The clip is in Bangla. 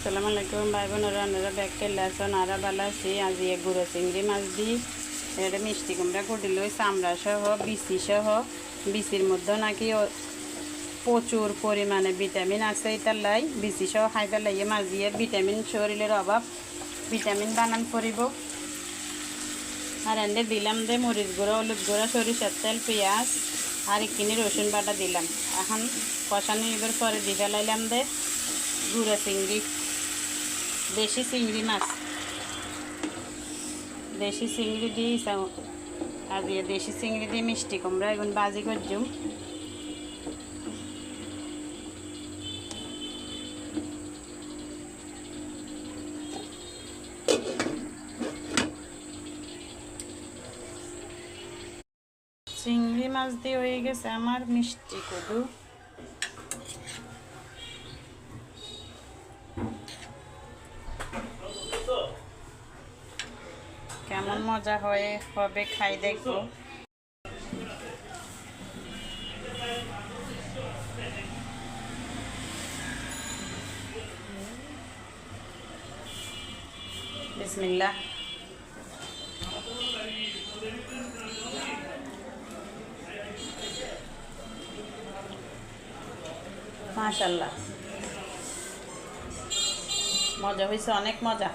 আসসালামু আলাইকুম ভাই বোনেরা, আপনারা ব্যাগটা লেসন আরা বালা আছি। আজ গুঁড়ো চিংড়ি মাছ দিই এটা মিষ্টি কুমড়া কুটি লই চামড়া সহ বিচি সহ। বিচির মধ্যে নাকি প্রচুর পরিমাণে ভিটামিন আছে। এটার লাই বিচি সহ খাইতে লাগে মাছ দিয়ে ভিটামিন শরীরের অভাব ভিটামিন বানান করিব। আর এনে দিলাম দে মরিচ গুঁড়ো, হলুদ গুঁড়ো, সরিষার তেল, পেঁয়াজ আর একখানি রসুন বাটা দিলাম। এখন কষানো এবার পরে দিয়ে ফেলাইলাম দে গুঁড়ো চিংড়ি, দেশি চিংড়ি মাছ। দেশি চিংড়ি দিয়ে আর দেশি চিংড়ি দিয়ে মিষ্টি কুমড়া এখন বাজি করছুম। চিংড়ি মাছ দিয়ে হয়ে গেছে আমার মিষ্টি কুদু। কেমন মজা হবে খাই দেখবো। বিসমিল্লাহ। মাশাআল্লাহ, মজা হয়েছে, অনেক মজা।